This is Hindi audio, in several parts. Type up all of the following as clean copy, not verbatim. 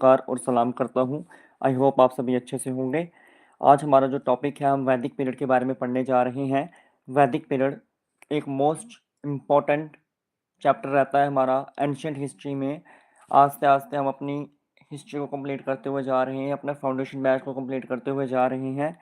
नमस्कार और सलाम करता हूँ। आई होप आप सभी अच्छे से होंगे। आज हमारा जो टॉपिक है, हम वैदिक पीरियड के बारे में पढ़ने जा रहे हैं। वैदिक पीरियड एक मोस्ट इम्पॉर्टेंट चैप्टर रहता है हमारा एंशियंट हिस्ट्री में। आस्ते आस्ते हम अपनी हिस्ट्री को कंप्लीट करते हुए जा रहे हैं, अपना फाउंडेशन बैच को कंप्लीट करते हुए जा रहे हैं।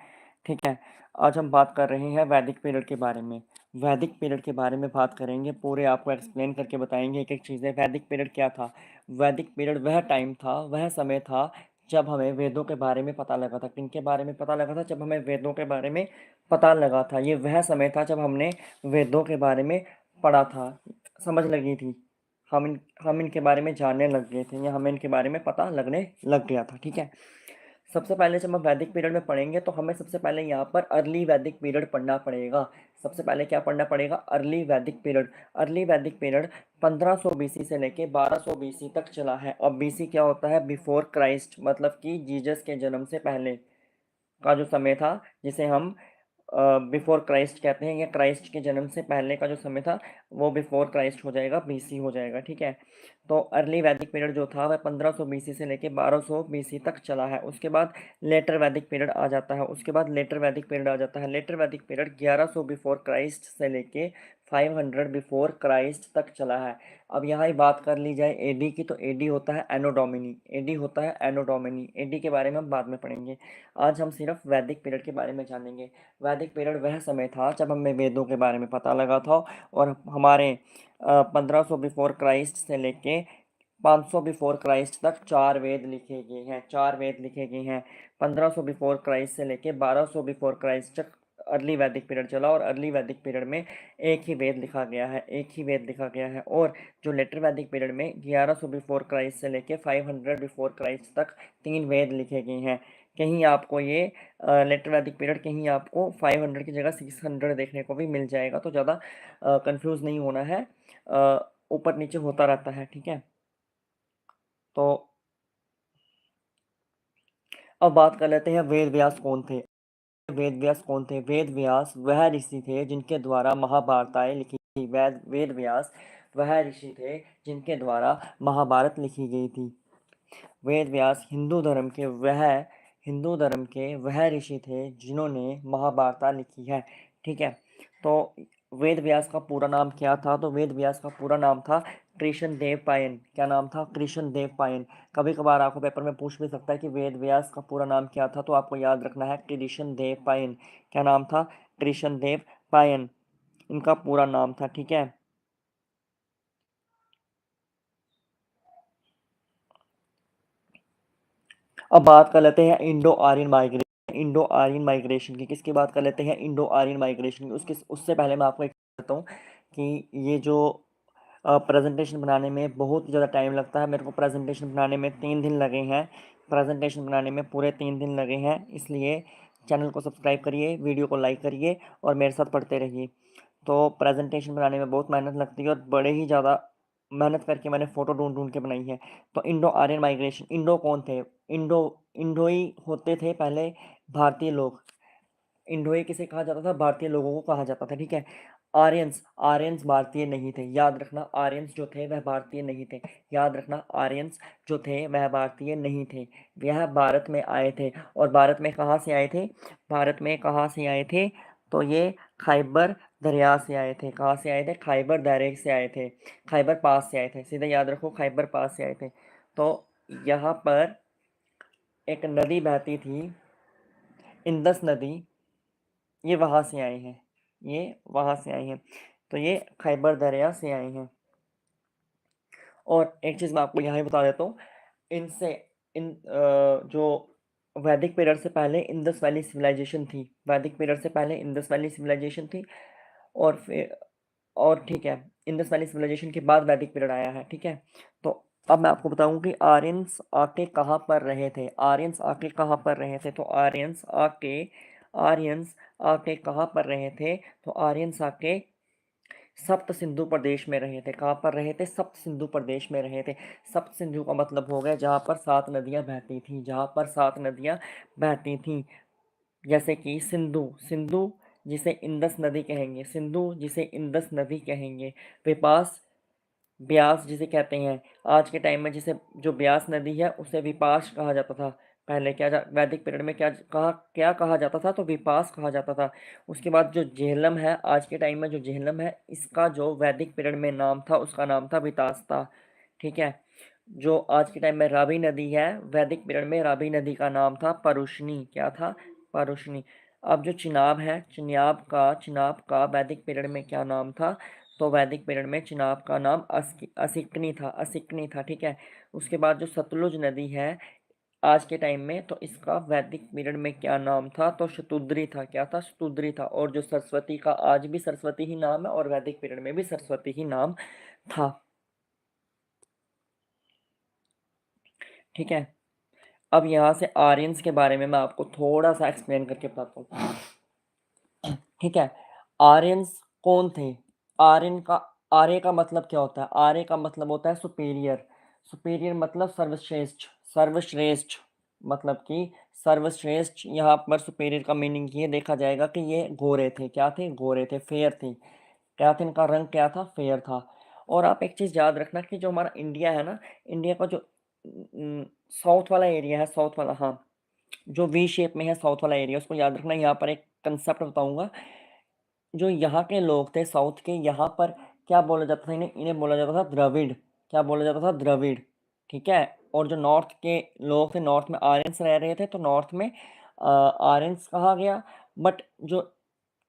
ठीक है, आज हम बात कर रहे हैं वैदिक पीरियड के बारे में। वैदिक पीरियड के बारे में बात करेंगे, पूरे आपको एक्सप्लेन करके बताएंगे एक एक चीज़ें। वैदिक पीरियड क्या था? वैदिक पीरियड वह टाइम था, वह समय था जब हमें वेदों के बारे में पता लगा था। किनके बारे में पता लगा था? जब हमें वेदों के बारे में पता लगा था। ये वह समय था जब हमने वेदों के बारे में पढ़ा था, समझ लगी थी, हम इनके बारे में जानने लग गए थे, या हमें इनके बारे में पता लगने लग गया था। ठीक है, सबसे पहले जब हम वैदिक पीरियड में पढ़ेंगे तो हमें सबसे पहले यहाँ पर अर्ली वैदिक पीरियड पढ़ना पड़ेगा। सबसे पहले क्या पढ़ना पड़ेगा? अर्ली वैदिक पीरियड। अर्ली वैदिक पीरियड 1500 बीसी से लेके 1200 बीसी तक चला है। और बीसी क्या होता है? बिफोर क्राइस्ट, मतलब कि जीसस के जन्म से पहले का जो समय था, जिसे हम बिफोर क्राइस्ट कहते हैं, या क्राइस्ट के जन्म से पहले का जो समय था वो बिफोर क्राइस्ट हो जाएगा, बीसी हो जाएगा। ठीक है, तो अर्ली वैदिक पीरियड जो था वह 1500 बीसी से लेके 1200 बीसी तक चला है। उसके बाद लेटर वैदिक पीरियड आ जाता है। उसके बाद लेटर वैदिक पीरियड आ जाता है। लेटर वैदिक पीरियड 1100 बिफोर क्राइस्ट से लेके 500 बिफोर क्राइस्ट तक चला है। अब यहाँ ही बात कर ली जाए एडी की, तो एडी होता है एनो डोमिनी। एडी होता है एनो डोमिनी। एडी के बारे में हम बाद में पढ़ेंगे, आज हम सिर्फ वैदिक पीरियड के बारे में जानेंगे। वैदिक पीरियड वह समय था जब हमें वेदों के बारे में पता लगा था, और हमारे 1500 बिफोर क्राइस्ट से लेके 500 बिफोर क्राइस्ट तक 4 वेद लिखे गए हैं। 4 वेद लिखे गए हैं। 1500 बिफोर क्राइस्ट से लेके 1200 बिफोर क्राइस्ट तक अर्ली वैदिक पीरियड चला, और अर्ली वैदिक पीरियड में एक ही वेद लिखा गया है, एक ही वेद लिखा गया है। और जो लेटर वैदिक पीरियड में 1100 बिफोर क्राइस्ट से लेके 500 बिफोर क्राइस्ट तक 3 वेद लिखे गए हैं। कहीं आपको ये लेटर वैदिक पीरियड, कहीं आपको 500 की जगह 600 देखने को भी मिल जाएगा, तो ज़्यादा कंफ्यूज नहीं होना है, ऊपर नीचे होता रहता है। ठीक है, तो अब बात कर लेते हैं वेद व्यास कौन थे। वेद व्यास कौन थे? वेद व्यास वह ऋषि थे जिनके द्वारा महाभारताएं लिखी थी। वेद व्यास वह ऋषि थे जिनके द्वारा महाभारत लिखी गई थी। वेद व्यास हिंदू धर्म के वह ऋषि थे जिन्होंने महाभारत लिखी है। ठीक है, तो वेद व्यास का पूरा नाम क्या था? तो वेद व्यास का पूरा नाम था कृष्ण देव पायन। क्या नाम था? कृष्ण देव पायन। कभी कभार आपको पेपर में पूछ भी सकता है कि वेद व्यास का पूरा नाम क्या था, तो आपको याद रखना है कृष्ण देव पायन। क्या नाम था? कृष्ण देव पायन इनका पूरा नाम था। ठीक है, अब बात कर लेते हैं Indo Aryan migration. Indo Aryan migration की किसकी बात कर लेते हैं? इंडो आर्यन माइग्रेशन की। उससे पहले मैं आपको एक बताता हूँ कि ये जो प्रेजेंटेशन बनाने में बहुत ज़्यादा टाइम लगता है। मेरे को प्रेजेंटेशन बनाने में 3 दिन लगे हैं। प्रेजेंटेशन बनाने में पूरे 3 दिन लगे हैं, इसलिए चैनल को सब्सक्राइब करिए, वीडियो को लाइक करिए और मेरे साथ पढ़ते रहिए। तो प्रेजेंटेशन बनाने में बहुत मेहनत लगती है, और बड़े ही ज़्यादा मेहनत करके मैंने फ़ोटो ढूंढ ढूंढ के बनाई है। तो इंडो आर्यन माइग्रेशन, इंडो कौन थे? इंडो इंडोई होते थे पहले भारतीय लोग। इंडोई किसे कहा जाता था? भारतीय लोगों को कहा जाता था। ठीक है, आर्यंस आर्यंस भारतीय नहीं थे, याद रखना। आर्यंस जो थे वह भारतीय नहीं थे, याद रखना। आर्यंस जो थे वह भारतीय नहीं थे, वह भारत में आए थे। और भारत में कहाँ से आए थे? भारत में कहाँ से आए थे? तो ये खैबर दरिया से आए थे। कहाँ से आए थे? खैबर दरे से आए थे, खैबर पास से आए थे। सीधे याद रखो, खैबर पास से आए थे। तो यहाँ पर एक नदी बहती थी, इंदस नदी, ये वहाँ से आए हैं, ये वहाँ से आए हैं। तो ये खैबर दरिया से आए हैं। और एक चीज़ मैं आपको यहाँ ही बता देता हूँ, इनसे जो वैदिक पीरियड से पहले इंडस वैली सिविलाइजेशन थी। वैदिक पीरियड से पहले इंडस वैली सिविलाइजेशन थी, और फिर और ठीक है, इंडस वैली सिविलाइजेशन के बाद वैदिक पीरियड आया है। ठीक है, तो अब मैं आपको बताऊं कि आर्यंस आके कहाँ पर रहे थे। आर्यंस आके कहाँ पर रहे थे? तो आर्यंस आके कहाँ पर रहे थे? तो आर्यंस आके सप्त सिंधु प्रदेश में रहे थे। कहाँ पर रहे थे? सप्त सिंधु प्रदेश में रहे थे। सप्त सिंधु का मतलब हो गया जहाँ पर 7 नदियाँ बहती थीं, जहाँ पर 7 नदियाँ बहती थीं। जैसे कि सिंधु, सिंधु जिसे इंदस नदी कहेंगे, सिंधु जिसे इंदस नदी कहेंगे। विपास ब्यास जिसे कहते हैं, आज के टाइम में जिसे जो ब्यास नदी है उसे विपास कहा जाता था। पहले वैदिक पीरियड में क्या कहा जाता था, तो विपास कहा जाता था। उसके बाद जो झेलम है, आज के टाइम में जो झेलम है, इसका जो वैदिक पीरियड में नाम था उसका नाम था वितास्ता। ठीक है। जो आज के टाइम में रावी नदी है, वैदिक पीरियड में रावी नदी का नाम था परुष्णी। क्या था? परुष्णी। अब जो चिनाब है, चिनाब का वैदिक पीरियड में क्या नाम था, तो वैदिक पीरियड में चिनाब का नाम असिकनी था। ठीक है। उसके बाद जो सतलुज नदी है आज के टाइम में, तो इसका वैदिक पीरियड में क्या नाम था, तो शतुद्री था। क्या था? शतुद्री था। और जो सरस्वती का आज भी सरस्वती ही नाम है और वैदिक पीरियड में भी सरस्वती ही नाम था। ठीक है। अब यहाँ से आर्यंस के बारे में मैं आपको थोड़ा सा एक्सप्लेन करके बताता हूँ। ठीक है। आर्यंस कौन थे? आर्य का मतलब क्या होता है? आर्य का मतलब होता है सुपीरियर। सुपीरियर मतलब सर्वश्रेष्ठ। सर्वश्रेष्ठ मतलब कि सर्वश्रेष्ठ। यहाँ पर सुपीरियर का मीनिंग ये देखा जाएगा कि ये गोरे थे। क्या थे? गोरे थे, फेयर थे। क्या था? इनका रंग क्या था? फेयर था। और आप एक चीज़ याद रखना कि जो हमारा इंडिया है ना, इंडिया का जो साउथ वाला एरिया है, साउथ वाला, हाँ, जो वी शेप में है साउथ वाला एरिया, उसको याद रखना। यहाँ पर एक कंसेप्ट बताऊंगा। जो यहाँ के लोग थे साउथ के, यहाँ पर क्या बोला जाता था? इन्हें इन्हें बोला जाता था द्रविड़। क्या बोला जाता था? द्रविड़। ठीक है। और जो नॉर्थ के लोग थे, नॉर्थ में आर्यंस रह रहे थे, तो नॉर्थ में आर्यंस कहा गया। बट जो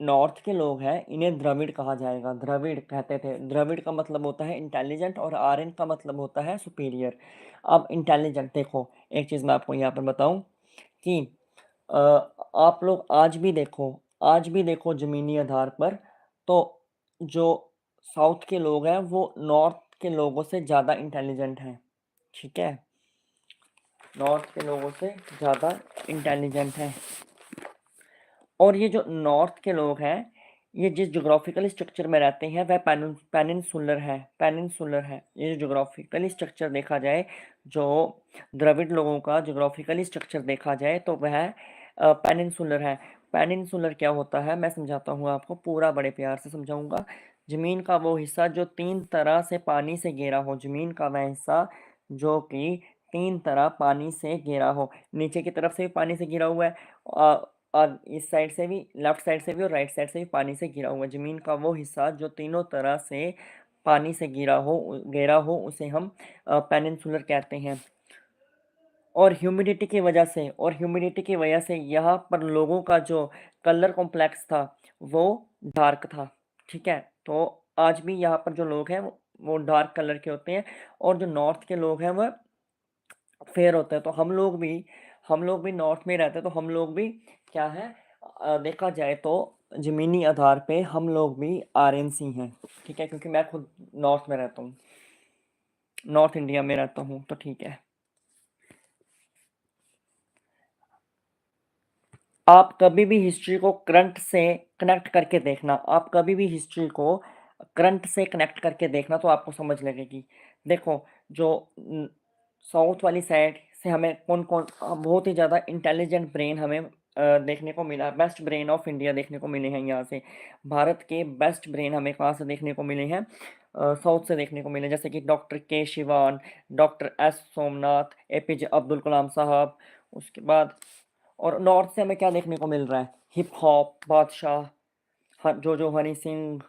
नॉर्थ के लोग हैं इन्हें द्रविड़ कहा जाएगा। द्रविड़ कहते थे। द्रविड़ का मतलब होता है इंटेलिजेंट और आर्यन का मतलब होता है सुपीरियर। अब इंटेलिजेंट देखो, एक चीज़ मैं आपको यहाँ पर बताऊँ कि अ, आप लोग आज भी देखो ज़मीनी आधार पर, तो जो साउथ के लोग हैं वो नॉर्थ के लोगों से ज़्यादा इंटेलिजेंट हैं। ठीक है। नॉर्थ के लोगों से ज़्यादा इंटेलिजेंट हैं। और ये जो नॉर्थ के लोग हैं, ये जिस जोग्राफिकल स्ट्रक्चर में रहते हैं वह पेनिनसुलर है। ये जो जोग्राफिकली स्ट्रक्चर देखा जाए, जो द्रविड़ लोगों का जोग्राफिकली स्ट्रक्चर देखा जाए, तो वह पेनिनसुलर है। पेनिनसुलर क्या होता है मैं समझाता हूँ आपको, पूरा बड़े प्यार से समझाऊंगा। जमीन का वो हिस्सा जो 3 तरह से पानी से घिरा हो, जमीन का वह हिस्सा जो कि 3 तरह पानी से घिरा हो। नीचे की तरफ से भी पानी से घिरा हुआ है, और इस साइड से भी, लेफ्ट साइड से भी और राइट साइड से भी पानी से घिरा हुआ है। ज़मीन का वो हिस्सा जो तीनों तरह से पानी से घिरा हो उसे हम पेनिनसुलर कहते हैं। और ह्यूमिडिटी की वजह से यहाँ पर लोगों का जो कलर कॉम्प्लेक्स था वो डार्क था। ठीक है। तो आज भी यहाँ पर जो लोग हैं वो डार्क कलर के होते हैं, और जो नॉर्थ के लोग हैं वह फेयर होता है। तो हम लोग भी नॉर्थ में रहते हैं, तो हम लोग भी क्या है, देखा जाए तो ज़मीनी आधार पे हम लोग भी आर्यनसी हैं। ठीक है। क्योंकि मैं खुद नॉर्थ में रहता हूँ, नॉर्थ इंडिया में रहता हूँ, तो ठीक है। आप कभी भी हिस्ट्री को करंट से कनेक्ट करके देखना, आप कभी भी हिस्ट्री को करंट से कनेक्ट करके देखना, तो आपको समझ लगेगी। देखो, जो साउथ वाली साइड से हमें कौन कौन बहुत ही ज़्यादा इंटेलिजेंट ब्रेन हमें देखने को मिला। बेस्ट ब्रेन ऑफ इंडिया देखने को मिले हैं यहाँ से। भारत के बेस्ट ब्रेन हमें कहाँ से देखने को मिले हैं? साउथ से देखने को मिले, जैसे कि doctor K Sivan, doctor S Somanath, APJ Abdul Kalam साहब। उसके बाद और नॉर्थ से हमें क्या देखने को मिल रहा है? हिप हॉप बादशाह, जो हनी सिंह।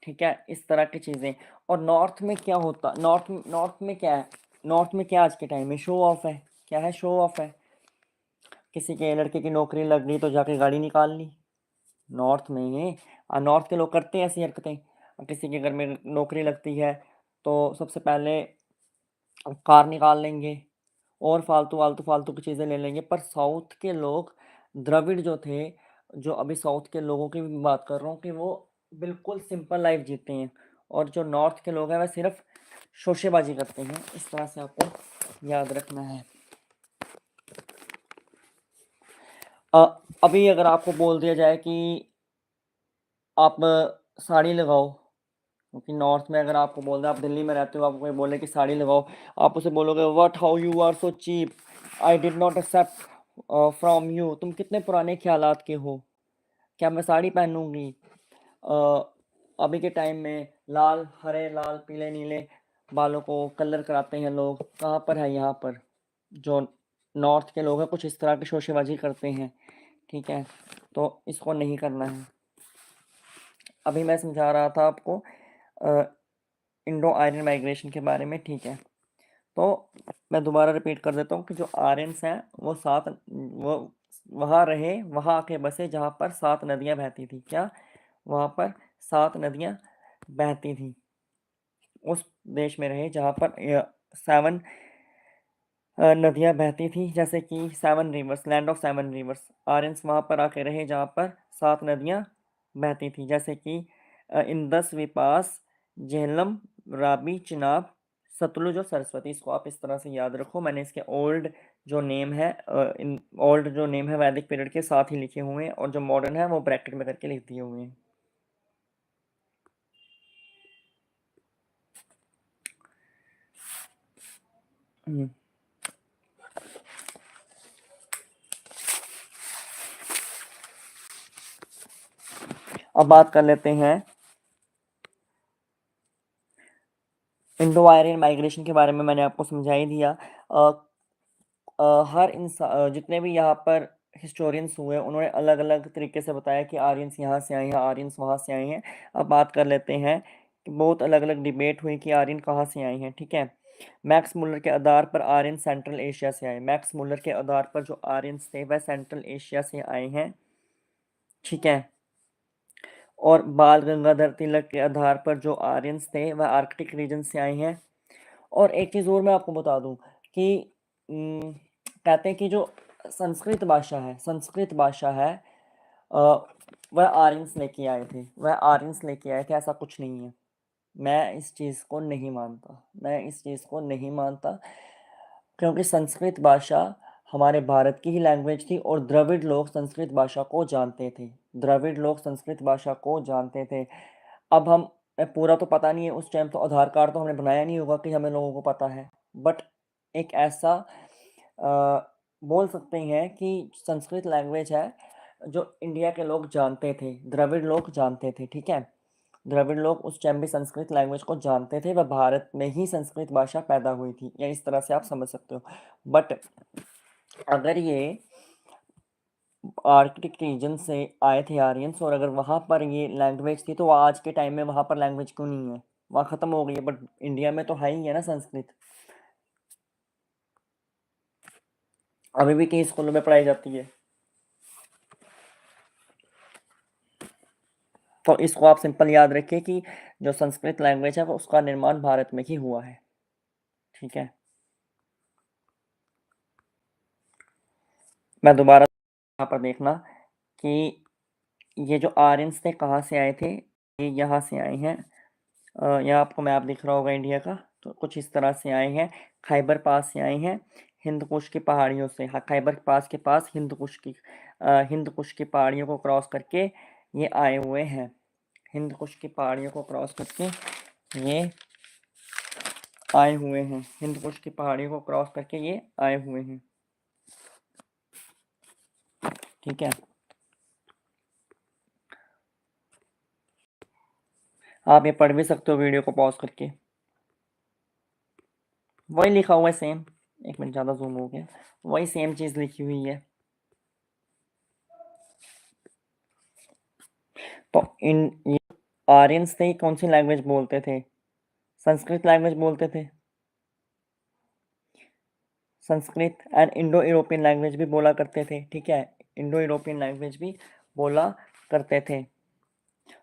ठीक है। इस तरह की चीज़ें। और नॉर्थ में क्या होता, नॉर्थ नॉर्थ में क्या है? नॉर्थ में क्या आज के टाइम में शो ऑफ है? क्या है? शो ऑफ है। किसी के लड़के की नौकरी लग गई तो जाके गाड़ी निकाल ली। नॉर्थ में ही नॉर्थ के लोग करते हैं ऐसी हरकतें। किसी के घर में नौकरी लगती है तो सबसे पहले कार निकाल लेंगे और फालतू फालतू फालतू की चीज़ें ले लेंगे। पर साउथ के लोग, द्रविड़ जो थे, जो अभी साउथ के लोगों की भी बात कर रहा हूँ, कि वो बिल्कुल सिंपल लाइफ जीते हैं। और जो नॉर्थ के लोग हैं वह सिर्फ शोशेबाजी करते हैं। इस तरह से आपको याद रखना है। अ, अभी अगर आपको बोल दिया जाए कि आप साड़ी लगाओ, क्योंकि नॉर्थ में अगर आपको बोल दें, आप दिल्ली में रहते हो, आपको कोई बोले कि साड़ी लगाओ, आप उसे बोलोगे what, how you are so cheap, I did not accept from you, तुम कितने पुराने ख्यालात के हो, क्या मैं साड़ी पहनूंगी? अभी के टाइम में लाल, हरे, लाल, पीले, नीले बालों को कलर कराते हैं लोग। कहाँ पर है? यहाँ पर जो नॉर्थ के लोग हैं कुछ इस तरह की शोशेबाजी करते हैं, ठीक है, तो इसको नहीं करना है। अभी मैं समझा रहा था आपको इंडो आर्यन माइग्रेशन के बारे में, ठीक है। तो मैं दोबारा रिपीट कर देता हूँ कि जो आर्यंस हैं वो वहाँ रहे, वहाँ आके बसे जहाँ पर 7 नदियाँ बहती थी। क्या? वहाँ पर 7 नदियाँ बहती थी। उस देश में रहे जहाँ पर 7 नदियाँ बहती थी, जैसे कि 7 reverse, land of 7 reverse. Aryans वहाँ पर आके रहे जहाँ पर 7 नदियाँ बहती थी, जैसे कि इंदस, विपास, झेलम, राबी, चिनाब, सतलुज और सरस्वती। इसको आप इस तरह से याद रखो। मैंने इसके ओल्ड जो नेम है ओल्ड जो नेम है वैदिक पीरियड के साथ ही लिखे हुए हैं, और जो मॉडर्न है वो ब्रैकेट में करके लिख दिए हुए हैं। अब बात कर लेते हैं इंडो आर्यन माइग्रेशन के बारे में। मैंने आपको समझा ही दिया। हर इंसान, जितने भी यहाँ पर हिस्टोरियंस हुए, उन्होंने अलग अलग तरीके से बताया कि आर्यंस यहाँ से आए हैं, आर्यंस वहाँ से आए हैं। अब बात कर लेते हैं कि बहुत अलग अलग डिबेट हुई कि आर्यन कहाँ से आए हैं, ठीक है। मैक्स मुलर के आधार पर आर्यन सेंट्रल एशिया से आए। मैक्स मुलर के आधार पर जो आर्यंस थे वह सेंट्रल एशिया से आए हैं, ठीक है। और बाल गंगाधर तिलक के आधार पर जो आर्यंस थे वह आर्कटिक रीजन से आए हैं। और एक चीज़ और मैं आपको बता दूं कि कहते हैं कि जो संस्कृत भाषा है अ, वह आर्यंस लेके आए थे, ऐसा कुछ नहीं है। मैं इस चीज़ को नहीं मानता, क्योंकि संस्कृत भाषा हमारे भारत की ही लैंग्वेज थी, और द्रविड़ लोग संस्कृत भाषा को जानते थे। अब हम पूरा तो पता नहीं है, उस टाइम तो आधार कार्ड तो हमने बनाया नहीं होगा कि हमें लोगों को पता है, बट एक ऐसा बोल सकते हैं कि संस्कृत लैंग्वेज है जो इंडिया के लोग जानते थे, द्रविड़ लोग जानते थे, ठीक है। द्रविड़ लोग उस टाइम भी संस्कृत लैंग्वेज को जानते थे, वह भारत में ही संस्कृत भाषा पैदा हुई थी, या इस तरह से आप समझ सकते हो। बट अगर ये आर्कटिक रीजन से आए थे आर्यंस, और अगर वहाँ पर ये लैंग्वेज थी, तो आज के टाइम में वहाँ पर लैंग्वेज क्यों नहीं है? वहाँ ख़त्म हो गई है, बट इंडिया में तो है ही है ना संस्कृत। अभी भी कई स्कूलों में पढ़ाई जाती है। तो इसको आप सिंपल याद रखिए कि जो संस्कृत लैंग्वेज है वो उसका निर्माण भारत में ही हुआ है, ठीक है। मैं दोबारा यहाँ पर देखना कि ये जो आर्यंस थे कहाँ से आए थे। ये यहाँ से आए हैं। यहाँ आपको मैप दिख रहा होगा इंडिया का, तो कुछ इस तरह से आए हैं। खैबर पास से आए हैं, हिंद कुश की पहाड़ियों से। हाँ, खैबर पास के पास हिंद कुश की पहाड़ियों को क्रॉस करके ये आए हुए हैं। हिंद कुश की पहाड़ियों को क्रॉस करके ये आए हुए हैं। हिंद कुश की पहाड़ियों को क्रॉस करके ये आए हुए हैं, ठीक है। आप ये पढ़ भी सकते हो वीडियो को पॉज करके, वही लिखा हुआ है सेम। एक मिनट, ज़्यादा जूम हो गया, वही सेम चीज़ लिखी हुई है। तो ये आर्यंस थे, कौन सी लैंग्वेज बोलते थे? संस्कृत लैंग्वेज बोलते थे। Sanskrit and Indo European language भी बोला करते थे, ठीक है। इंडो यूरोपियन लैंग्वेज भी बोला करते थे।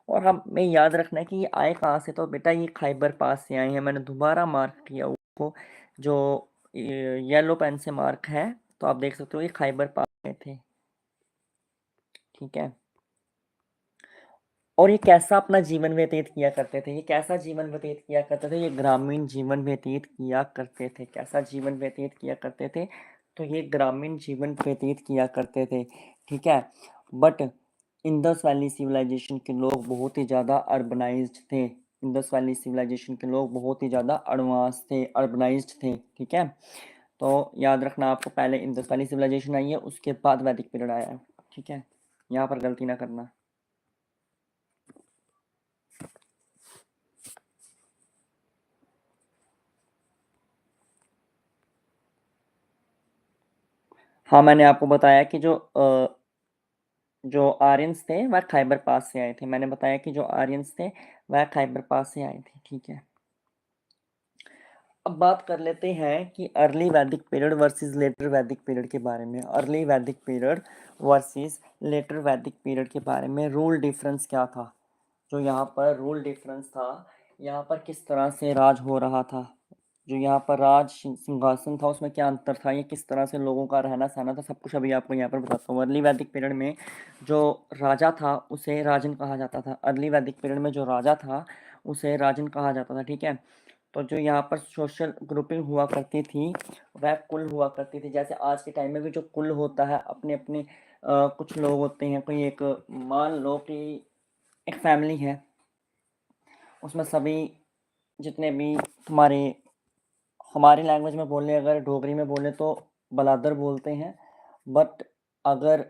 और हमें याद रखना है कि ये आए कहाँ से। तो बेटा ये खैबर पास से आए हैं। मैंने दोबारा मार्क किया उसको, जो येलो पेन से मार्क है, तो आप देख सकते हो ये खैबर पास में थे, ठीक है। और ये कैसा अपना जीवन व्यतीत किया करते थे? ये ग्रामीण जीवन व्यतीत किया करते थे। कैसा जीवन व्यतीत किया करते थे? तो ये ग्रामीण जीवन व्यतीत किया करते थे, ठीक है। बट इंडस वैली सिविलाइजेशन के लोग बहुत ही ज़्यादा अर्बनाइज्ड थे। इंडस वैली सिविलाइजेशन के लोग बहुत ही ज़्यादा एडवांस थे, अर्बनाइज्ड थे, ठीक है। तो याद रखना आपको, पहले इंडस वैली सिविलाइजेशन आई है, उसके बाद वैदिक पीरियड आया है, ठीक है। यहाँ पर गलती ना करना। हाँ, मैंने आपको बताया कि जो आर्यन्स थे वह खैबर पास से आए थे। मैंने बताया कि जो आर्यन्स थे वह खैबर पास से आए थे, ठीक है। अब बात कर लेते हैं कि अर्ली वैदिक पीरियड वर्सेस लेटर वैदिक पीरियड के बारे में। अर्ली वैदिक पीरियड वर्सेस लेटर वैदिक पीरियड के बारे में रूल डिफरेंस क्या था। जो यहाँ पर रूल डिफरेंस था, यहाँ पर किस तरह से राज हो रहा था, जो यहाँ पर राज सिंहासन था उसमें क्या अंतर था, ये किस तरह से लोगों का रहना सहना था, सब कुछ अभी आपको यहाँ पर बताता हूँ। अर्ली वैदिक पीरियड में जो राजा था उसे राजन कहा जाता था। अर्ली वैदिक पीरियड में जो राजा था उसे राजन कहा जाता था, ठीक है। तो जो यहाँ पर सोशल ग्रुपिंग हुआ करती थी वह कुल हुआ करती थी। जैसे आज के टाइम में भी जो कुल होता है, अपने अपने कुछ लोग होते हैं, कोई एक, मान लो कि एक फैमिली है, उसमें सभी जितने भी तुम्हारे, हमारी लैंग्वेज में बोले, अगर डोगरी में बोले तो बलादर बोलते हैं। बट अगर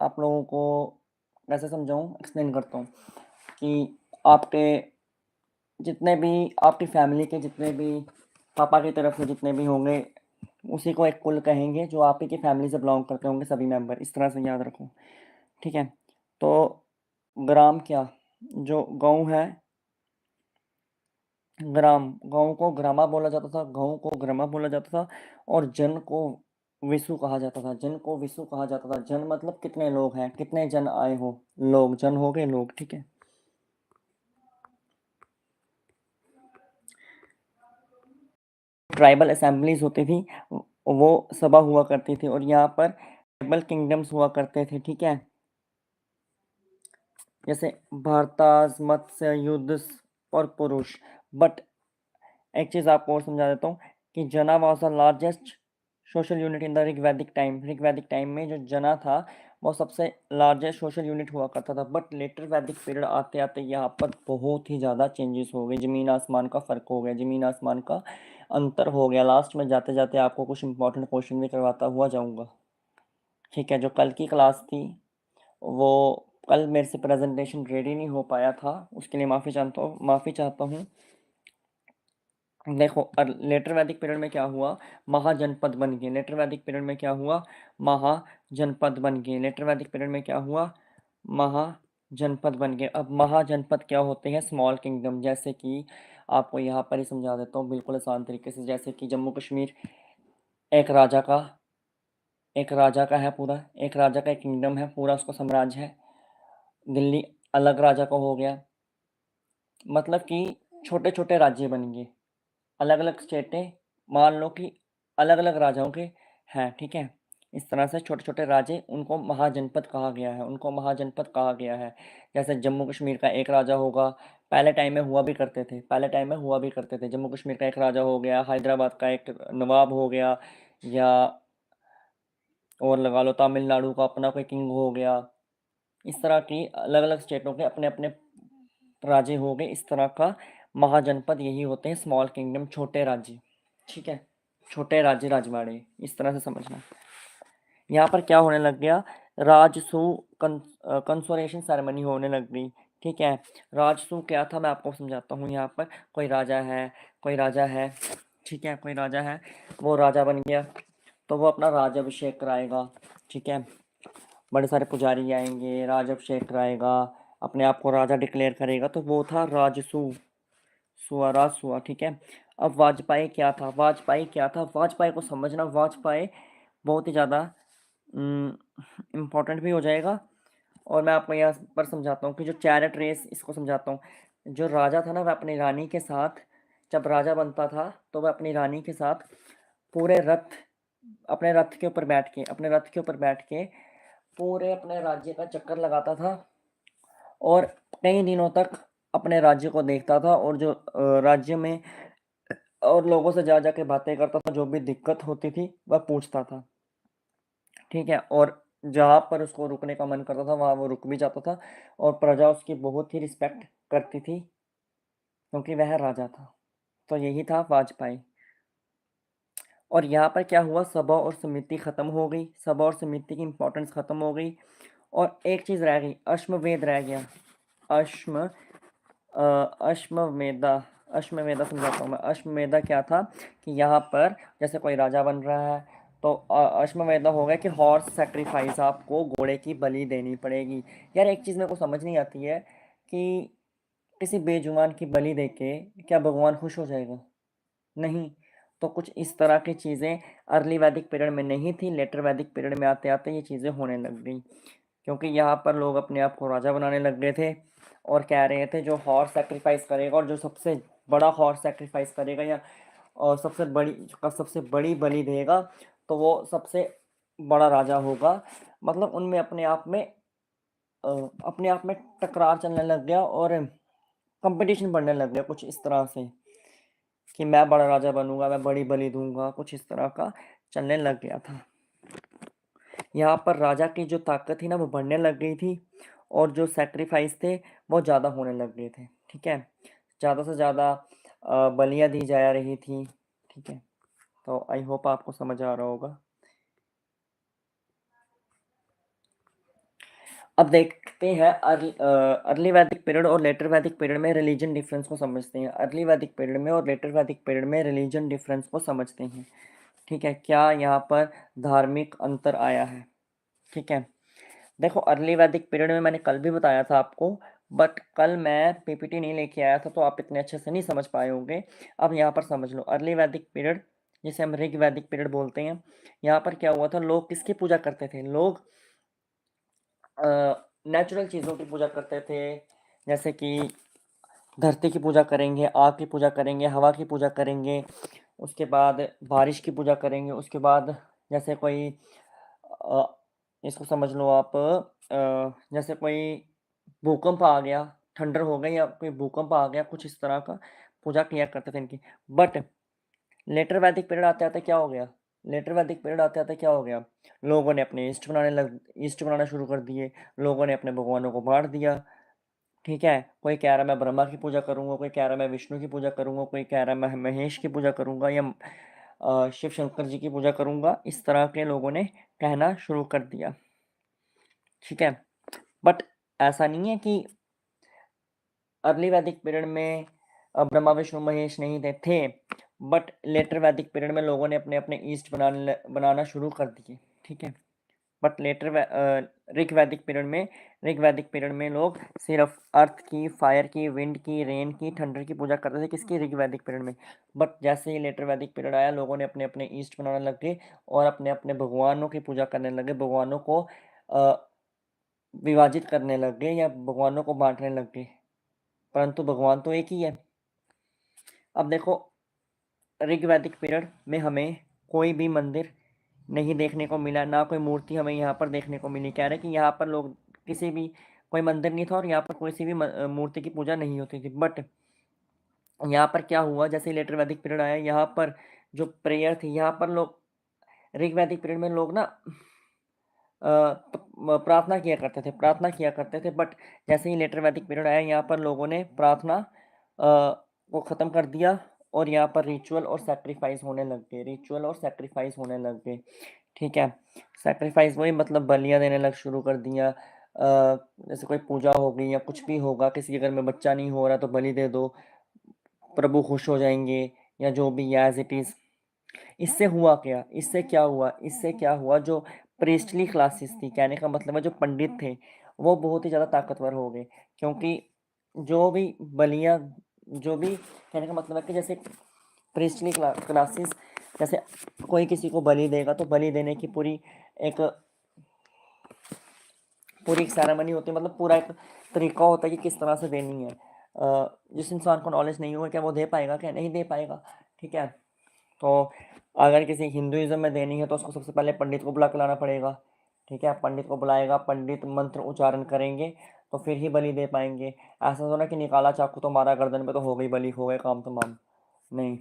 आप लोगों को कैसे समझाऊँ, एक्सप्लेन करता हूँ कि आपके जितने भी, आपकी फैमिली के जितने भी पापा की तरफ से जितने भी होंगे उसी को एक कुल कहेंगे, जो आप ही की फैमिली से बिलोंग करते होंगे सभी मेंबर, इस तरह से याद रखो, ठीक है। तो ग्राम क्या, जो गाँव है, ग्राम, गाँव को ग्रामा बोला जाता था, गाँव को ग्रामा बोला जाता था, और जन को विसु कहा जाता था। जन को विसु कहा जाता था। जन मतलब कितने लोग हैं, कितने जन आए हो, लोग, जन हो गए लोग, ठीक है। ट्राइबल असेंबलीज होती थी, वो सभा हुआ करती थी, और यहाँ पर ट्राइबल किंगडम्स हुआ करते थे, ठीक है। जैसे भारताज, मत्स्य, युद्ध और पुरुष। बट एक चीज़ आपको और समझा देता हूँ कि jana was the largest social unit in the Rigvedic time. Rigvedic time में जो जना था वो सबसे लार्जेस्ट सोशल यूनिट हुआ करता था। बट लेटर वैदिक पीरियड आते आते यहाँ पर बहुत ही ज़्यादा चेंजेस हो गए, ज़मीन आसमान का फ़र्क हो गया, ज़मीन आसमान का अंतर हो गया। लास्ट में जाते जाते आपको कुछ इंपॉर्टेंट क्वेश्चन भी करवाता हुआ जाऊँगा, ठीक है। जो कल की क्लास थी वो, कल मेरे से प्रेजेंटेशन रेडी नहीं हो पाया था, उसके लिए माफ़ी चाहता हूँ। देखो, लेटर वैदिक पीरियड में क्या हुआ, महाजनपद बन गए। लेटर वैदिक पीरियड में क्या हुआ, महाजनपद बन गए। लेटर वैदिक पीरियड में क्या हुआ, महाजनपद बन गए। अब महाजनपद क्या होते हैं, स्मॉल किंगडम। जैसे कि आपको यहाँ पर ही समझा देता हूँ बिल्कुल आसान तरीके से। जैसे कि जम्मू कश्मीर एक राजा का, है पूरा, एक राजा का एक किंगडम है पूरा, उसका साम्राज्य है। दिल्ली अलग राजा का हो गया, मतलब कि छोटे छोटे राज्य बन गए, अलग अलग स्टेटें, मान लो कि अलग अलग राजाओं के हैं, ठीक है। इस तरह से छोटे छोटे राज्य, उनको महाजनपद कहा गया है, उनको महाजनपद कहा गया है। जैसे जम्मू कश्मीर का एक राजा होगा, पहले टाइम में हुआ भी करते थे, जम्मू कश्मीर का एक राजा हो गया, हैदराबाद का एक नवाब हो गया, या और लगा लो तमिलनाडु का अपना कोई किंग हो गया। इस तरह की अलग अलग स्टेटों के अपने अपने राज्य हो गए। इस तरह का महाजनपद यही होते हैं, स्मॉल किंगडम, छोटे राज्य, ठीक है। छोटे राज्य राजवाड़े, इस तरह से समझना। यहाँ पर क्या होने लग गया, राजसू कंसोलेशन सेरेमनी होने लग गई, ठीक है। राजसू क्या था मैं आपको समझाता हूँ। यहाँ पर कोई राजा है, ठीक है, कोई राजा है, वो राजा बन गया तो वो अपना राज्याभिषेक कराएगा, ठीक है। बड़े सारे पुजारी आएंगे, राज्याभिषेक कराएगा, अपने आप को राजा डिक्लेयर करेगा, तो वो था राजसू, राज हुआ, ठीक है। अब वाजपेयी क्या था, वाजपेयी को समझना। वाजपेयी बहुत ही ज़्यादा इम्पोर्टेंट भी हो जाएगा, और मैं आपको यहाँ पर समझाता हूँ कि जो चैरिट रेस, इसको समझाता हूँ। जो राजा था ना, वह अपनी रानी के साथ, जब राजा बनता था तो वह अपनी रानी के साथ पूरे रथ, अपने रथ के ऊपर बैठ के, पूरे अपने राज्य का चक्कर लगाता था, और कई दिनों तक अपने राज्य को देखता था, और जो राज्य में और लोगों से जा के बातें करता था, जो भी दिक्कत होती थी वह पूछता था, ठीक है। और जहाँ पर उसको रुकने का मन करता था वहाँ वो रुक भी जाता था, और प्रजा उसकी बहुत ही रिस्पेक्ट करती थी क्योंकि वह राजा था। तो यही था वाजपेयी। और यहाँ पर क्या हुआ, सभा और समिति खत्म हो गई, सभा और समिति की इम्पोर्टेंस खत्म हो गई, और एक चीज़ रह गई, अश्वमेध रह गया। अश्व अश्वमेधा, समझाता हूँ मैं। अश्वमेधा क्या था कि यहाँ पर जैसे कोई राजा बन रहा है तो अश्वमेध हो गया कि हॉर्स सेक्रीफाइस, आपको घोड़े की बलि देनी पड़ेगी। यार एक चीज़ मेरे को समझ नहीं आती है कि किसी बेजुबान की बलि देके क्या भगवान खुश हो जाएगा? नहीं। तो कुछ इस तरह की चीज़ें अर्ली वैदिक पीरियड में नहीं थी, लेटर वैदिक पीरियड में आते-आते ये चीज़ें होने लग गई। क्योंकि यहाँ पर लोग अपने आप को राजा बनाने लग गए थे और कह रहे थे जो हॉर्स सैक्रिफाइस करेगा और जो सबसे बड़ा हॉर्स सैक्रिफाइस करेगा या और सबसे बड़ी बलि देगा तो वो सबसे बड़ा राजा होगा। मतलब उनमें अपने आप में टकरार चलने लग गया और कंपटीशन बढ़ने लग गया कुछ इस तरह से कि मैं बड़ा राजा बनूंगा, मैं बड़ी बलि दूंगा, कुछ इस तरह का चलने लग गया था। यहाँ पर राजा की जो ताकत थी ना वो बढ़ने लग गई थी और जो सैक्रिफाइस थे वो ज़्यादा होने लग गए थे। ठीक है, ज़्यादा से ज़्यादा बलियाँ दी जा रही थी। ठीक है, तो आई होप आपको समझ आ रहा होगा। अब देखते हैं अर्ली वैदिक पीरियड और लेटर वैदिक पीरियड में रिलीजन डिफरेंस को समझते हैं। अर्ली वैदिक पीरियड में और लेटर वैदिक पीरियड में रिलीजन डिफरेंस को समझते हैं। ठीक है, क्या यहाँ पर धार्मिक अंतर आया है? ठीक है, देखो अर्ली वैदिक पीरियड में मैंने कल भी बताया था आपको, बट कल मैं पीपीटी नहीं लेके आया था तो आप इतने अच्छे से नहीं समझ पाए होंगे। अब यहाँ पर समझ लो, अर्ली वैदिक पीरियड जिसे हम ऋग वैदिक पीरियड बोलते हैं, यहाँ पर क्या हुआ था, लोग किसकी पूजा करते थे? लोग नेचुरल चीज़ों की पूजा करते थे, जैसे कि धरती की पूजा करेंगे, आग की पूजा करेंगे, हवा की पूजा करेंगे, उसके बाद बारिश की पूजा करेंगे, उसके बाद जैसे कोई अ, इसको समझ लो आप, जैसे कोई भूकंप आ गया, थंडर हो गई या कोई भूकंप आ गया, कुछ इस तरह का पूजा किया करते थे इनकी। बट लेटर वैदिक पीरियड आते-आते क्या हो गया? लेटर वैदिक पीरियड आते-आते क्या हो गया? लोगों ने अपने ईस्ट बनाना शुरू कर दिए, लोगों ने अपने भगवानों को बाँट दिया। ठीक है? कोई कह रहा है मैं ब्रह्मा की पूजा करूँगा, कोई कह रहा है मैं विष्णु की पूजा करूँगा, कोई कह रहा है मैं महेश की पूजा करूँगा या शिव शंकर जी की पूजा करूँगा। इस तरह के लोगों ने कहना शुरू कर दिया। ठीक है? बट ऐसा नहीं है कि अर्ली वैदिक पीरियड में ब्रह्मा विष्णु महेश नहीं थे, बट लेटर वैदिक पीरियड में लोगों ने अपने अपने ईस्ट बनाना शुरू कर दिए। ठीक है, बट ऋग वैदिक पीरियड में लोग सिर्फ अर्थ की, फायर की, विंड की, रेन की, थंडर की पूजा करते थे। किसकी? ऋग वैदिक पीरियड में। बट जैसे ही लेटर वैदिक पीरियड आया, लोगों ने अपने अपने ईस्ट बनाने लग गए और अपने अपने भगवानों की पूजा करने लगे, भगवानों को विभाजित करने लग गए या भगवानों को बांटने लग गए, परंतु भगवान तो एक ही है। अब देखो, ऋग वैदिक पीरियड में हमें कोई भी मंदिर नहीं देखने को मिला, ना कोई मूर्ति हमें यहाँ पर देखने को मिली। कह रहे कि यहाँ पर लोग किसी भी कोई मंदिर नहीं था और यहाँ पर कोई सी भी मूर्ति की पूजा नहीं होती थी। बट यहाँ पर क्या हुआ, जैसे लेटर वैदिक पीरियड आया, यहाँ पर जो प्रेयर थी, यहाँ पर लोग ऋग वैदिक पीरियड में लोग ना प्रार्थना किया करते थे। बट जैसे ही लेटर वैदिक पीरियड आया, यहाँ पर लोगों ने प्रार्थना को ख़त्म कर दिया और यहाँ पर रिचुअल और सैक्रिफाइस होने लग गए, रिचुअल और सैक्रिफाइस होने लग गए। ठीक है, सैक्रिफाइस वही मतलब बलियाँ देने लग शुरू कर दिया। जैसे कोई पूजा हो गई या कुछ भी होगा, किसी के घर में बच्चा नहीं हो रहा तो बलि दे दो, प्रभु खुश हो जाएंगे, या जो भी एज इट इज़। इससे हुआ क्या? इससे क्या हुआ, जो प्रीस्टली क्लासेस थी, कहने का मतलब है जो पंडित थे, वो बहुत ही ज़्यादा ताकतवर हो गए। क्योंकि जो भी बलियाँ जो भी कहने का मतलब है कि जैसे प्रीस्टली क्लासेस, जैसे कोई किसी को बलि देगा तो बलि देने की एक पूरी एक सेरेमनी होती है, मतलब पूरा एक तरीका होता है कि किस तरह से देनी है। जिस इंसान को नॉलेज नहीं होगा, क्या वो दे पाएगा? क्या नहीं दे पाएगा? ठीक है, तो अगर किसी हिंदुइज्म में देनी है तो उसको सबसे पहले पंडित को बुला के लाना पड़ेगा। ठीक है, पंडित को बुलाएगा, पंडित मंत्र उच्चारण करेंगे तो फिर ही बलि दे पाएंगे। ऐसा तो ना कि निकाला चाकू तो मारा गर्दन पे तो हो गई बलि, हो गए काम तमाम। नहीं,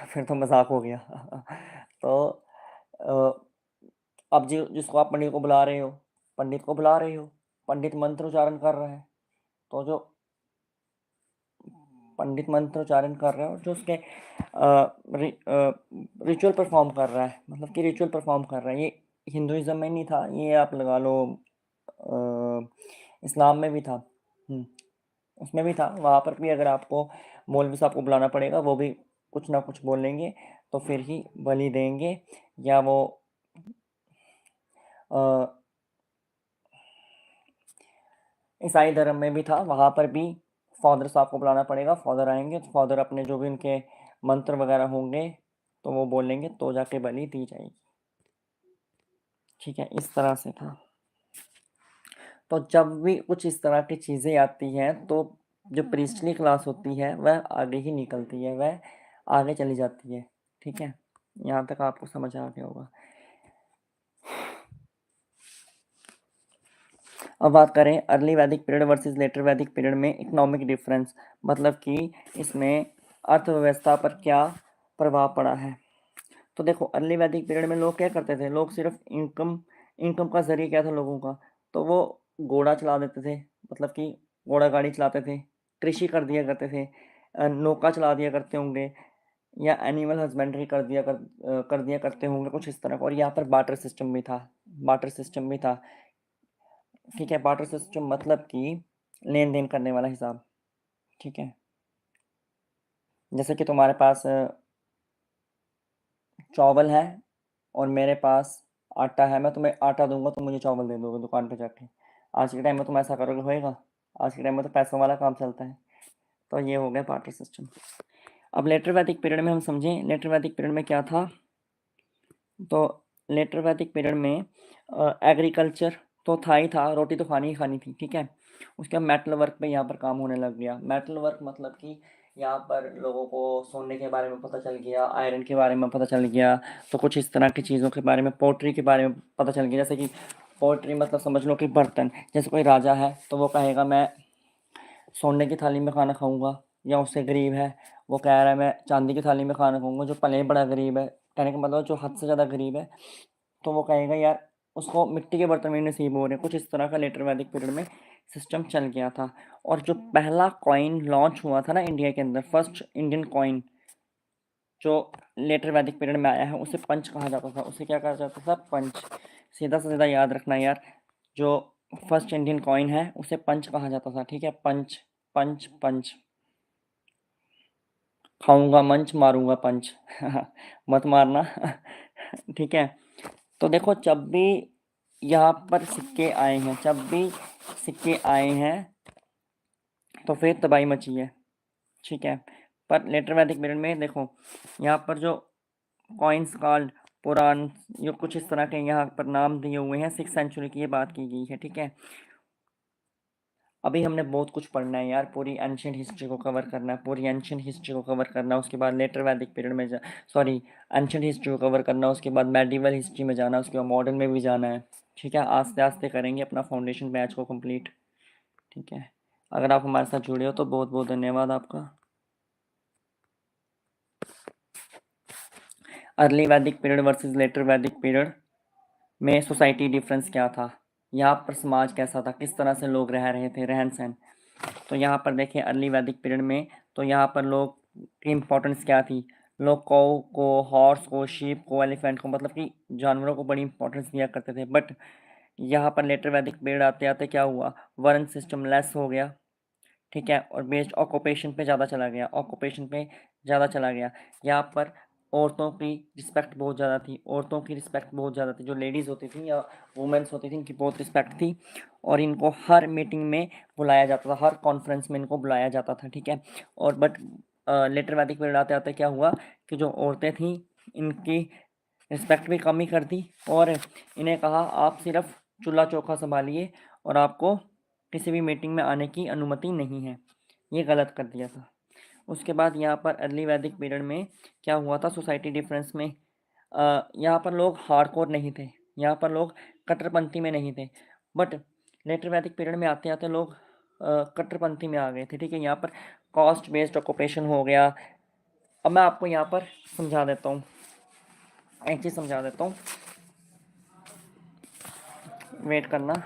फिर तो मजाक हो गया। तो अब जिसको आप पंडित को बुला रहे हो, पंडित मंत्र उच्चारण कर रहा है, तो जो पंडित मंत्र उच्चारण कर रहे हो, जो उसके रिचुअल परफॉर्म कर रहा है, मतलब कि रिचुअल परफॉर्म कर रहा है। ये हिंदुइज्म में नहीं था, ये आप लगा लो इस्लाम में भी था। उसमें भी था, वहाँ पर भी अगर आपको मौलवी साहब को बुलाना पड़ेगा, वो भी कुछ ना कुछ बोलेंगे, तो फिर ही बलि देंगे, या वो ईसाई धर्म में भी था, वहाँ पर भी फादर साहब को बुलाना पड़ेगा। फादर आएंगे तो फादर अपने जो भी उनके मंत्र वगैरह होंगे तो वो बोलेंगे, तो जाके बलि दी जाएगी। ठीक है, इस तरह से था। तो जब भी कुछ इस तरह की चीज़ें आती हैं तो जो प्रीस्टली क्लास होती है वह आगे ही निकलती है, वह आगे चली जाती है। ठीक है, यहाँ तक आपको समझ आ गया होगा। अब बात करें अर्ली वैदिक पीरियड वर्सेस लेटर वैदिक पीरियड में इकोनॉमिक डिफरेंस, मतलब कि इसमें अर्थव्यवस्था पर क्या प्रभाव पड़ा है। तो देखो, अर्ली वैदिक पीरियड में लोग क्या करते थे, लोग सिर्फ इनकम का जरिए क्या था लोगों का, तो वो घोड़ा चला देते थे, मतलब कि घोड़ा गाड़ी चलाते थे, कृषि कर दिया करते थे, नौका चला दिया करते होंगे, या एनिमल हस्बेंड्री कर दिया करते होंगे, कुछ इस तरह का। और यहाँ पर बार्टर सिस्टम भी था, बार्टर सिस्टम भी था। ठीक है, बार्टर सिस्टम मतलब कि लेन देन करने वाला हिसाब। ठीक है, जैसे कि तुम्हारे पास चावल है और मेरे पास आटा है, मैं तुम्हें आटा दूंगा, तुम मुझे चावल दे दोगे दुकान पे जाके। आज के टाइम में तुम ऐसा करोगे, होएगा? आज के टाइम में तो पैसों वाला काम चलता है। तो ये हो गया बार्टर सिस्टम। अब लेटर वैदिक पीरियड में हम समझें, लेटर वैदिक पीरियड में क्या था। तो लेटर वैदिक पीरियड में एग्रीकल्चर तो था ही था, रोटी तो खानी ही खानी थी। ठीक है, उसके बाद मेटल वर्क पे यहाँ पर काम होने लग गया। मेटल वर्क मतलब कि यहाँ पर लोगों को सोने के बारे में पता चल गया, आयरन के बारे में पता चल गया, तो कुछ इस तरह की चीज़ों के बारे में, पोट्री के बारे में पता चल गया। जैसे कि पोट्री मतलब समझ लो कि बर्तन, जैसे कोई राजा है तो वो कहेगा मैं सोने की थाली में खाना खाऊंगा, या उससे गरीब है वो कह रहा है मैं चांदी की थाली में खाना खाऊंगा। जो पले बड़ा गरीब है, कहने का मतलब जो हद से ज़्यादा गरीब है, तो वो कहेगा यार उसको मिट्टी के बर्तन में नसीब हो रहे हैं। कुछ इस तरह का लेटर वैदिक पीरियड में सिस्टम चल गया था। और जो पहला कॉइन लॉन्च हुआ था ना इंडिया के अंदर, फर्स्ट इंडियन कॉइन जो लेटर वैदिक पीरियड में आया है, उसे पंच कहा जाता था। उसे क्या कहा जाता था? पंच। सीधा से सीधा याद रखना यार, जो फर्स्ट इंडियन कॉइन है उसे पंच कहा जाता था। ठीक है, पंच पंच पंच। खाऊंगा मंच, मारूंगा पंच मत मारना ठीक है, तो देखो जब भी यहाँ पर सिक्के आए हैं, जब भी सिक्के आए हैं तो फिर तबाही मची है। ठीक है, पर लेटर वैदिक पीरियड में देखो यहाँ पर जो कॉइन्स कॉल्ड पुराण, ये कुछ इस तरह के यहाँ पर नाम दिए हुए हैं, 6th सेंचुरी की ये बात की गई है। ठीक है, अभी हमने बहुत कुछ पढ़ना है यार, पूरी एंशियंट हिस्ट्री को कवर करना है, पूरी एंशियंट हिस्ट्री को कवर करना है। उसके बाद लेटर वैदिक पीरियड में सॉरी, एंशियंट हिस्ट्री को कवर करना है, उसके बाद मेडिवल हिस्ट्री में जाना है, उसके बाद मॉडर्न में भी जाना है। ठीक है, आस्ते आस्ते करेंगे अपना फाउंडेशन बैच को कंप्लीट। ठीक है, अगर आप हमारे साथ जुड़े हो तो बहुत बहुत धन्यवाद आपका। अर्ली वैदिक पीरियड वर्सेस लेटर वैदिक पीरियड में सोसाइटी डिफरेंस क्या था, यहाँ पर समाज कैसा था, किस तरह से लोग रह रहे थे, रहन सहन। तो यहाँ पर देखें अर्ली वैदिक पीरियड में, तो यहाँ पर लोग की इम्पोर्टेंस क्या थी। लोग कौ को, हॉर्स को, शीप को, एलिफेंट को, मतलब कि जानवरों को बड़ी इंपॉर्टेंस दिया करते थे। बट यहाँ पर लेटर वैदिक पीरियड आते आते क्या हुआ, वर्ण सिस्टम लेस हो गया। ठीक है, और बेस्ड ऑक्यूपेशन पे ज़्यादा चला गया, ऑक्यूपेशन पे ज़्यादा चला गया। यहाँ पर औरतों की रिस्पेक्ट बहुत ज़्यादा थी, औरतों की रिस्पेक्ट बहुत ज़्यादा थी। जो लेडीज़ होती थी या वुमेंस होती थी, इनकी बहुत रिस्पेक्ट थी, और इनको हर मीटिंग में बुलाया जाता था, हर कॉन्फ्रेंस में इनको बुलाया जाता था। ठीक है, और बट लेटर वैदिक पीरियड आते आते क्या हुआ कि जो औरतें थीं इनकी रिस्पेक्ट भी कम ही कर दी, और इन्हें कहा आप सिर्फ चूल्हा चौका संभालिए और आपको किसी भी मीटिंग में आने की अनुमति नहीं है। ये गलत कर दिया था। उसके बाद यहाँ पर अर्ली वैदिक पीरियड में क्या हुआ था, सोसाइटी डिफरेंस में यहाँ पर लोग हार्डकोर नहीं थे, यहाँ पर लोग कट्टरपंथी में नहीं थे। बट लेटर वैदिक पीरियड में आते आते लोग कट्टरपंथी में आ गए थे। ठीक है, यहाँ पर कॉस्ट बेस्ड ऑक्यूपेशन हो गया। अब मैं आपको यहाँ पर समझा देता हूँ, एक चीज़ समझा देता हूँ, वेट करना।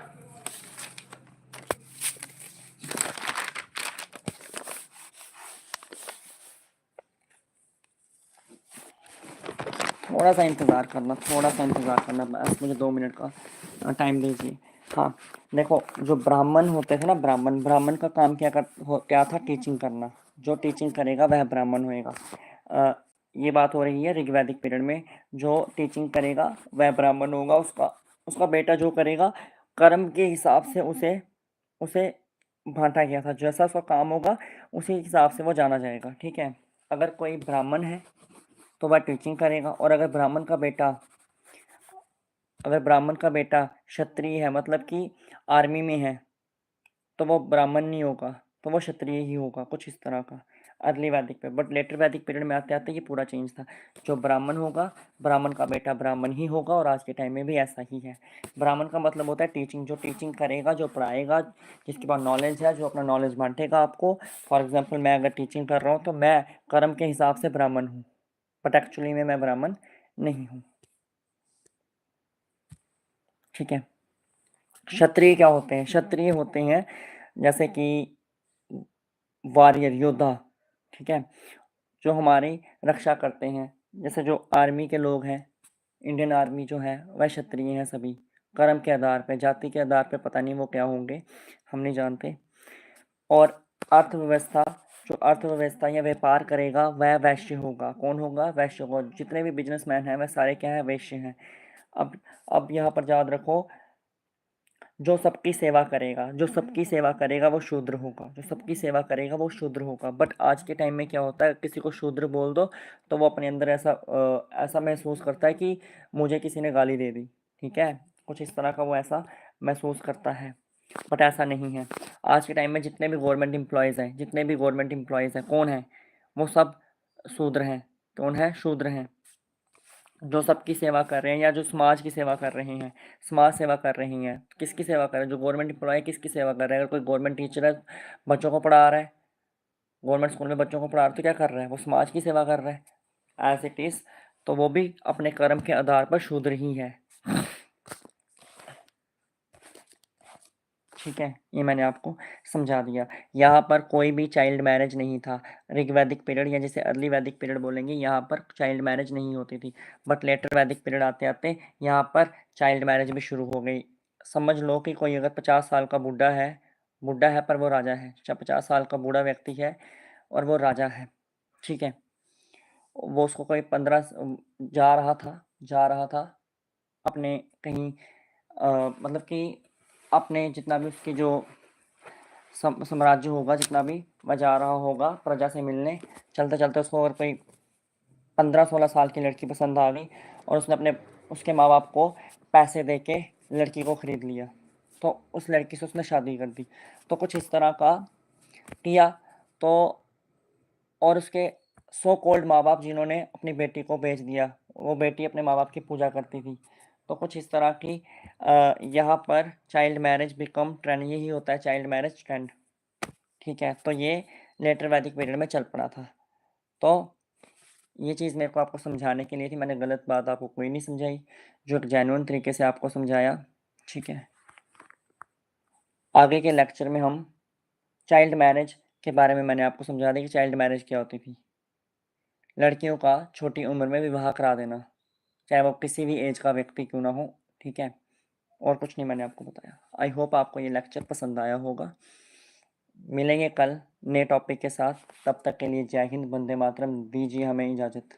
थोड़ा सा इंतज़ार करना, थोड़ा सा इंतज़ार करना, बस मुझे 2 मिनट का टाइम दीजिए। हाँ, देखो जो ब्राह्मण होते थे ना, ब्राह्मण, ब्राह्मण का काम क्या था, टीचिंग करना। जो टीचिंग करेगा वह ब्राह्मण होएगा। ये बात हो रही है ऋग्वैदिक पीरियड में। जो टीचिंग करेगा वह ब्राह्मण होगा, उसका उसका बेटा जो करेगा कर्म के हिसाब से उसे उसे बांटा गया था, जैसा उसका काम होगा उसी हिसाब से वो जाना जाएगा। ठीक है, अगर कोई ब्राह्मण है तो वह टीचिंग करेगा, और अगर ब्राह्मण का बेटा क्षत्रिय है, मतलब कि आर्मी में है, तो वो ब्राह्मण नहीं होगा, तो वो क्षत्रिय ही होगा, कुछ इस तरह का अर्ली वैदिक पे। बट लेटर वैदिक पीरियड में आते आते ये पूरा चेंज था। जो ब्राह्मण होगा, ब्राह्मण का बेटा ब्राह्मण ही होगा, और आज के टाइम में भी ऐसा ही है। ब्राह्मण का मतलब होता है टीचिंग, जो टीचिंग करेगा, जो पढ़ाएगा, जिसके पास नॉलेज है, जो अपना नॉलेज बांटेगा आपको। फॉर एग्जाम्पल मैं अगर टीचिंग कर रहा हूँ तो मैं कर्म के हिसाब से ब्राह्मण हूँ, बट एक्चुअली में मैं ब्राह्मण नहीं हूँ। ठीक है, क्षत्रिय क्या होते हैं? क्षत्रिय होते हैं जैसे कि वॉरियर, योद्धा। ठीक है, जो हमारी रक्षा करते हैं, जैसे जो आर्मी के लोग हैं, इंडियन आर्मी जो है वह क्षत्रिय हैं सभी। कर्म के आधार पे, जाति के आधार पे पता नहीं वो क्या होंगे, हम नहीं जानते। और अर्थव्यवस्था, जो अर्थव्यवस्था या व्यापार करेगा वह वैश्य होगा। कौन होगा? वैश्य होगा। जितने भी बिजनेसमैन हैं वह सारे क्या है? वैश्य हैं। अब अब यहाँ पर याद रखो, जो सबकी सेवा करेगा, जो सबकी सेवा करेगा वो शूद्र होगा, जो सबकी सेवा करेगा वो शूद्र होगा। बट आज के टाइम में क्या होता है, किसी को शूद्र बोल दो तो वो अपने अंदर ऐसा महसूस करता है कि मुझे किसी ने गाली दे दी। ठीक है, कुछ इस तरह का वो ऐसा महसूस करता है, बट ऐसा नहीं है। आज के टाइम में जितने भी गवर्नमेंट एम्प्लॉयज़ हैं, जितने भी गवर्नमेंट एम्प्लॉयज़ हैं, कौन है? वो सब शूद्र हैं। कौन है? शूद्र हैं, जो सबकी सेवा कर रहे हैं, या जो समाज की सेवा कर रहे हैं। समाज सेवा कर रही हैं, किसकी सेवा कर रहे हैं? जो गवर्नमेंट एम्प्लॉय है किसकी सेवा कर रहे हैं? अगर कोई गवर्नमेंट टीचर है, बच्चों को पढ़ा रहा है, गवर्नमेंट स्कूल में बच्चों को पढ़ा रहा है, तो क्या कर रहा है? वो समाज की सेवा कर रहा है, एज इट इज़। तो वो भी अपने कर्म के आधार पर शूद्र ही है। ठीक है, ये मैंने आपको समझा दिया। यहाँ पर कोई भी चाइल्ड मैरिज नहीं था। ऋग्वैदिक पीरियड, या जिसे अर्ली वैदिक पीरियड बोलेंगे, यहाँ पर चाइल्ड मैरिज नहीं होती थी। बट लेटर वैदिक पीरियड आते आते यहाँ पर चाइल्ड मैरिज भी शुरू हो गई। समझ लो कि कोई अगर 50 साल का बुढ़ा है पर वो राजा है, चाहे 50 साल का बूढ़ा व्यक्ति है और वो राजा है। ठीक है, वो उसको कोई 15 जा रहा था अपने कहीं, मतलब कि अपने जितना भी उसकी जो साम्राज्य होगा, जितना भी वह जा रहा होगा प्रजा से मिलने। चलते चलते उसको अगर कोई 15-16 साल की लड़की पसंद आ गई, और उसने उसके माँ बाप को पैसे दे के लड़की को ख़रीद लिया, तो उस लड़की से उसने शादी कर दी। तो कुछ इस तरह का किया। तो और उसके सो कॉल्ड माँ बाप जिन्होंने अपनी बेटी को बेच दिया, वो बेटी अपने माँ बाप की पूजा करती थी। तो कुछ इस तरह की यहाँ पर चाइल्ड मैरिज बिकम ट्रेंड, यही होता है चाइल्ड मैरिज ट्रेंड। ठीक है, तो ये लेटर वैदिक पीरियड में चल पड़ा था। तो ये चीज़ मेरे को आपको समझाने के लिए थी, मैंने गलत बात आपको कोई नहीं समझाई, जो एक जेन्युइन तरीके से आपको समझाया। ठीक है, आगे के लेक्चर में हम चाइल्ड मैरिज के बारे में मैंने आपको समझा दिया कि चाइल्ड मैरिज क्या होती थी। लड़कियों का छोटी उम्र में विवाह करा देना, चाहे वो किसी भी एज का व्यक्ति क्यों ना हो। ठीक है, और कुछ नहीं मैंने आपको बताया। आई होप आपको ये लेक्चर पसंद आया होगा। मिलेंगे कल नए टॉपिक के साथ, तब तक के लिए जय हिंद, वंदे मातरम। दीजिए हमें इजाज़त।